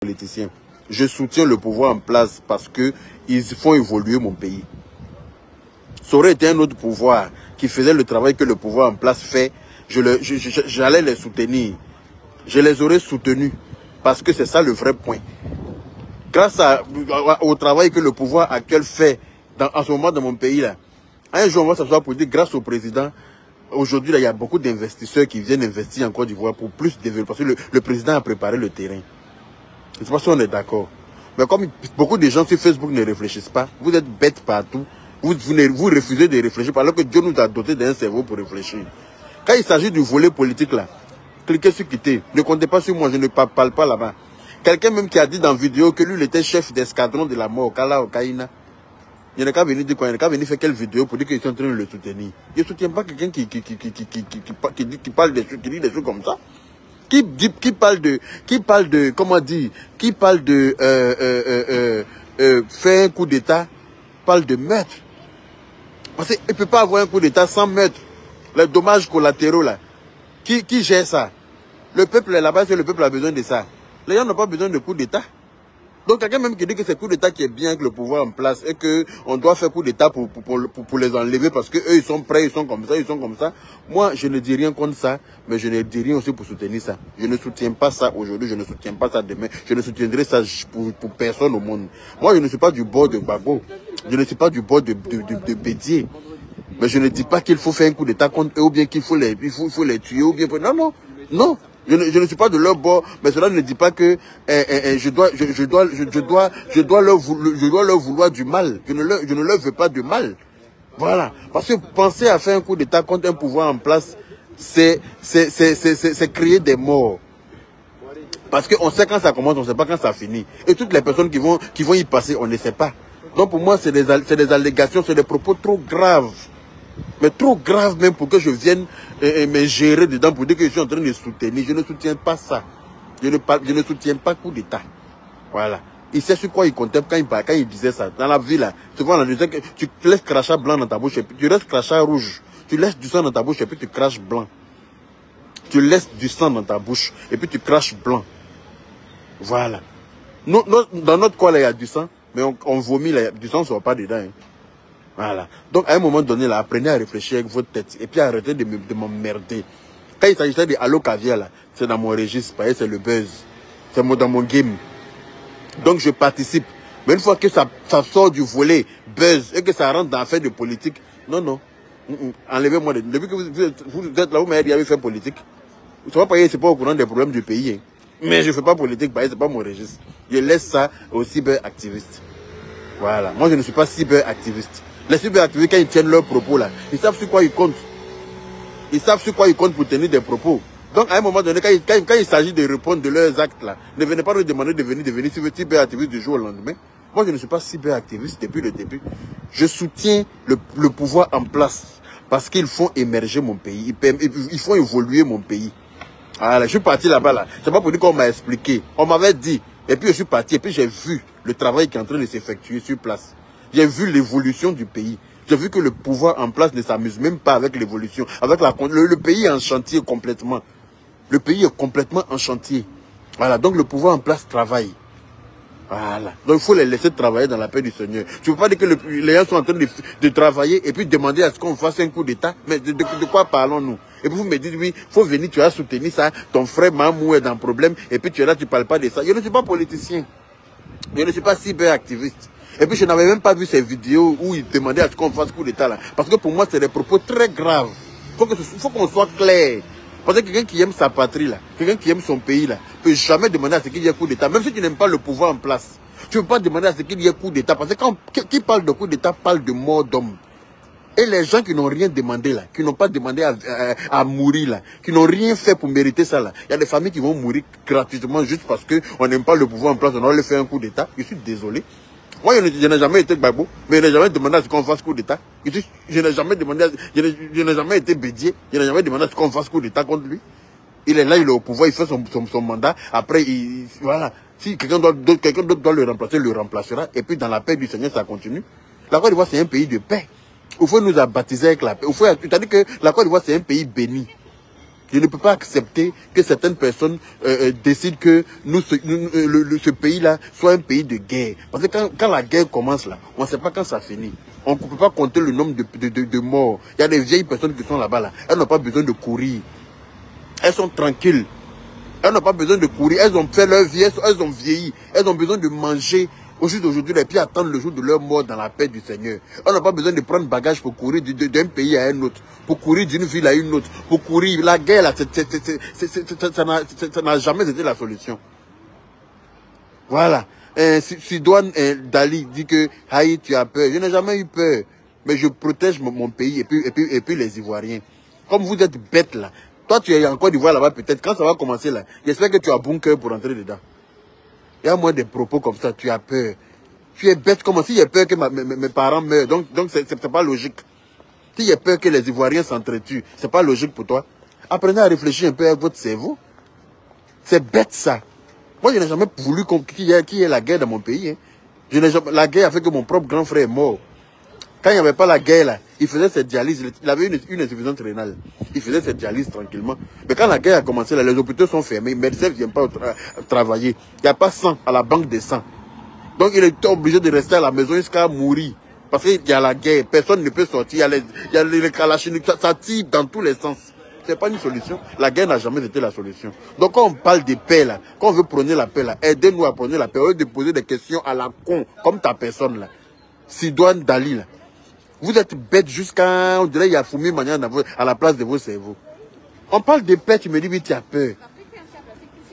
politicien. Je soutiens le pouvoir en place parce qu'ils font évoluer mon pays. Ça aurait été un autre pouvoir qui faisait le travail que le pouvoir en place fait. J'allais les soutenir. Je les aurais soutenus. Parce que c'est ça le vrai point. Grâce au travail que le pouvoir actuel fait en ce moment dans mon pays, là, un jour on va s'asseoir pour dire grâce au président, aujourd'hui il y a beaucoup d'investisseurs qui viennent investir en Côte d'Ivoire pour plus développer. Parce que le président a préparé le terrain. Je ne sais pas si on est d'accord. Mais comme beaucoup de gens sur Facebook ne réfléchissent pas, vous êtes bêtes partout. Vous refusez de réfléchir alors que Dieu nous a doté d'un cerveau pour réfléchir. Quand il s'agit du volet politique là, cliquez sur quitter. Ne comptez pas sur moi, je ne parle pas là-bas. Quelqu'un même qui a dit dans la vidéo que lui il était chef d'escadron de la mort, Kala Okaïna. Il n'y a qu'à venir dire quoi, il n'y a qu'à venir faire quelle vidéo pour dire qu'ils sont en train de le soutenir. Je ne soutiens pas quelqu'un qui parle des choses, qui dit des choses comme ça. Qui parle de, comment dire, qui parle de faire un coup d'État, parle de meurtre. Parce qu'il ne peut pas avoir un coup d'État sans meurtre. Les dommages collatéraux là. Qui gère ça? Le peuple est là-bas, le peuple a besoin de ça. Les gens n'ont pas besoin de coup d'État. Donc quelqu'un même qui dit que c'est coup d'État qui est bien, que le pouvoir en place, et qu'on doit faire coup d'État pour les enlever parce qu'eux ils sont prêts, ils sont comme ça, ils sont comme ça. Moi je ne dis rien contre ça, mais je ne dis rien aussi pour soutenir ça. Je ne soutiens pas ça aujourd'hui, je ne soutiens pas ça demain, je ne soutiendrai ça pour personne au monde. Moi je ne suis pas du bord de Gbagbo, je ne suis pas du bord de Bédié. Mais je ne dis pas qu'il faut faire un coup d'État contre eux, ou bien qu'il faut les tuer, ou bien... Non, non, non. Je ne suis pas de leur bord, mais cela ne dit pas que je dois leur vouloir du mal. Je ne leur veux pas du mal. Voilà. Parce que penser à faire un coup d'État contre un pouvoir en place, c'est créer des morts. Parce qu'on sait quand ça commence, on ne sait pas quand ça finit. Et toutes les personnes qui vont y passer, on ne sait pas. Donc pour moi, c'est des allégations, c'est des propos trop graves. Mais trop grave même pour que je vienne me gérer dedans pour dire que je suis en train de soutenir. Je ne soutiens pas ça. Je ne soutiens pas coup d'État. Voilà. Il sait sur quoi il comptait quand il disait ça. Dans la vie là, souvent on disait que tu laisses crachat blanc dans ta bouche et puis tu laisses crachat rouge. Tu laisses du sang dans ta bouche et puis tu craches blanc. Tu laisses du sang dans ta bouche et puis tu craches blanc. Voilà. Dans notre coin là, il y a du sang, mais on vomit là, du sang ne sort pas dedans. Hein. Voilà. Donc, à un moment donné, là, apprenez à réfléchir avec votre tête. Et puis, arrêtez de m'emmerder. Quand il s'agissait de Allo Caviar, là, c'est dans mon registre. C'est le buzz. C'est dans mon game. Donc, je participe. Mais une fois que ça sort du volet buzz et que ça rentre dans l'affaire de politique, non, non. Enlevez-moi. Depuis que vous êtes là, vous m'avez dit, fait politique. C'est pas au courant des problèmes du pays. Hein. Mais je ne fais pas politique, c'est pas mon registre. Je laisse ça aux cyberactivistes. Voilà. Moi, je ne suis pas cyberactiviste. Les cyberactivistes, quand ils tiennent leurs propos là, ils savent sur quoi ils comptent. Ils savent sur quoi ils comptent pour tenir des propos. Donc, à un moment donné, quand il s'agit de répondre de leurs actes là, ne venez pas nous demander de venir cyberactiviste du jour au lendemain. Moi, je ne suis pas cyberactiviste depuis le début. Je soutiens le pouvoir en place parce qu'ils font émerger mon pays. Ils font évoluer mon pays. Voilà, je suis parti là-bas là. C'est pas pour dire qu'on m'a expliqué. On m'avait dit. Et puis, je suis parti. Et puis, j'ai vu le travail qui est en train de s'effectuer sur place. J'ai vu l'évolution du pays. J'ai vu que le pouvoir en place ne s'amuse même pas avec l'évolution. Le pays est en chantier complètement. Le pays est complètement en chantier. Voilà. Donc le pouvoir en place travaille. Voilà. Donc il faut les laisser travailler dans la paix du Seigneur. Tu ne peux pas dire que les gens sont en train de travailler et puis demander à ce qu'on fasse un coup d'État. Mais de quoi parlons-nous? Et puis vous me dites, oui, il faut venir, tu as soutenu ça. Ton frère Mamou est dans un problème. Et puis tu es là, tu ne parles pas de ça. Je ne suis pas politicien. Je ne suis pas cyberactiviste. Et puis je n'avais même pas vu ces vidéos où ils demandaient à ce qu'on fasse coup d'État là. Parce que pour moi, c'est des propos très graves. Il faut qu'on soit clair. Parce que quelqu'un qui aime sa patrie là, quelqu'un qui aime son pays là, ne peut jamais demander à ce qu'il y ait coup d'État. Même si tu n'aimes pas le pouvoir en place. Tu ne peux pas demander à ce qu'il y ait coup d'État. Parce que qui parle de coup d'État parle de mort d'homme. Et les gens qui n'ont rien demandé là, qui n'ont pas demandé à mourir là, qui n'ont rien fait pour mériter ça là, il y a des familles qui vont mourir gratuitement juste parce qu'on n'aime pas le pouvoir en place, on doit leur faire un coup d'État. Je suis désolé. Moi, je n'ai jamais été Gbagbo, mais je n'ai jamais demandé à ce qu'on fasse coup d'État. Je n'ai jamais demandé, je n'ai jamais été Bédié, je n'ai jamais demandé à ce qu'on fasse coup d'État contre lui. Il est là, il est au pouvoir, il fait son mandat. Après, voilà. Si quelqu'un d'autre doit le remplacer, le remplacera. Et puis, dans la paix du Seigneur, ça continue. La Côte d'Ivoire, c'est un pays de paix. Il faut nous a baptisé avec la paix. C'est-à-dire que la Côte d'Ivoire, c'est un pays béni. Je ne peux pas accepter que certaines personnes décident que ce pays-là soit un pays de guerre. Parce que quand la guerre commence là, on ne sait pas quand ça finit. On ne peut pas compter le nombre de morts. Il y a des vieilles personnes qui sont là-bas. Là. Elles n'ont pas besoin de courir. Elles sont tranquilles. Elles n'ont pas besoin de courir. Elles ont fait leur vie. Elles ont vieilli. Elles ont besoin de manger au jour d'aujourd'hui et puis attendre le jour de leur mort dans la paix du Seigneur. On n'a pas besoin de prendre bagage pour courir d'un pays à un autre, pour courir d'une ville à une autre, pour courir. La guerre, là, ça n'a jamais été la solution. Voilà. Sidoine Dali dit que Haït, tu as peur. Je n'ai jamais eu peur, mais je protège mon pays et puis les Ivoiriens. Comme vous êtes bêtes là, toi tu es en Côte d'Ivoire là-bas peut-être, quand ça va commencer là, j'espère que tu as bon cœur pour entrer dedans. Il y a moins de propos comme ça, tu as peur. Tu es bête, comme si j'ai peur que mes parents meurent. Donc c'est pas logique. Si j'ai peur que les Ivoiriens s'entretuent, c'est pas logique pour toi. Apprenez à réfléchir un peu avec votre cerveau. C'est bête ça. Moi, je n'ai jamais voulu qu'il y ait la guerre dans mon pays. Hein. La guerre a fait que mon propre grand frère est mort. Quand il n'y avait pas la guerre, là, il faisait cette dialyse. Il avait une insuffisance rénale. Il faisait cette dialyse tranquillement. Mais quand la guerre a commencé, là, les hôpitaux sont fermés. Les médecins ne viennent pas travailler. Il n'y a pas sang à la banque de sang. Donc il était obligé de rester à la maison jusqu'à mourir. Parce qu'il y a la guerre. Personne ne peut sortir. Il y a les kalachnikovs. Ça tire dans tous les sens. Ce n'est pas une solution. La guerre n'a jamais été la solution. Donc quand on parle de paix, là, quand on veut prôner la paix, là, aidez-nous à prôner la paix. Au lieu de poser des questions à la con, comme ta personne, là. Sidoine Dali, là. Vous êtes bête jusqu'à... On dirait qu'il y a Foumi Magnan à la place de vos cerveaux. On parle de paix, tu me dis, oui, tu as peur.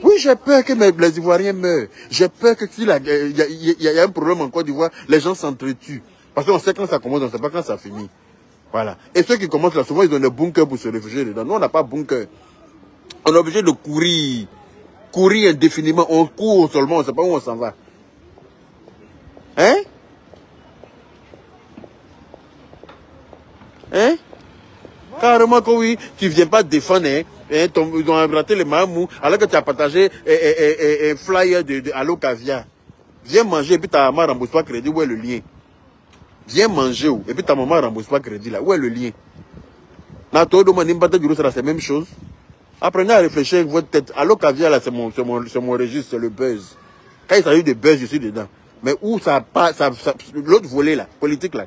Oui, j'ai peur que les Ivoiriens meurent. J'ai peur que s'il y a un problème en Côte d'Ivoire, les gens s'entretuent. Parce qu'on sait quand ça commence, on ne sait pas quand ça finit. Voilà. Et ceux qui commencent là, souvent, ils ont des bunkers pour se réfugier dedans. Nous, on n'a pas de bunker. On est obligé de courir. Courir indéfiniment. On court seulement, on ne sait pas où on s'en va. Hein? Hein? Carrément que oui, tu ne viens pas défendre, hein? Ils ont raté les mamous, alors que tu as partagé un flyer de Allo Caviar. Viens manger et puis ta maman rembourse pas crédit, où est le lien? Viens manger et puis ta maman rembourse pas crédit là, où est le lien? C'est la même chose. Apprenez à réfléchir avec votre tête. Allo Caviar là, c'est mon registre, c'est le buzz. Quand il s'agit de buzz, je suis dedans. Mais où ça passe, l'autre volet là, politique là,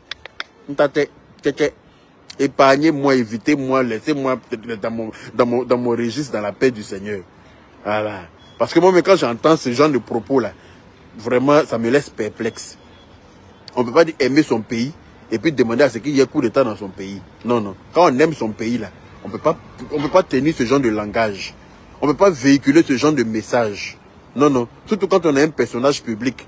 épargnez-moi, évitez-moi, laissez-moi dans mon registre, dans la paix du Seigneur. Voilà. Parce que moi, quand j'entends ce genre de propos-là, vraiment, ça me laisse perplexe. On ne peut pas dire aimer son pays et puis demander à ce qu'il y ait coup d'État dans son pays. Non, non. Quand on aime son pays, là, on peut pas tenir ce genre de langage. On ne peut pas véhiculer ce genre de message. Non, non. Surtout quand on est un personnage public.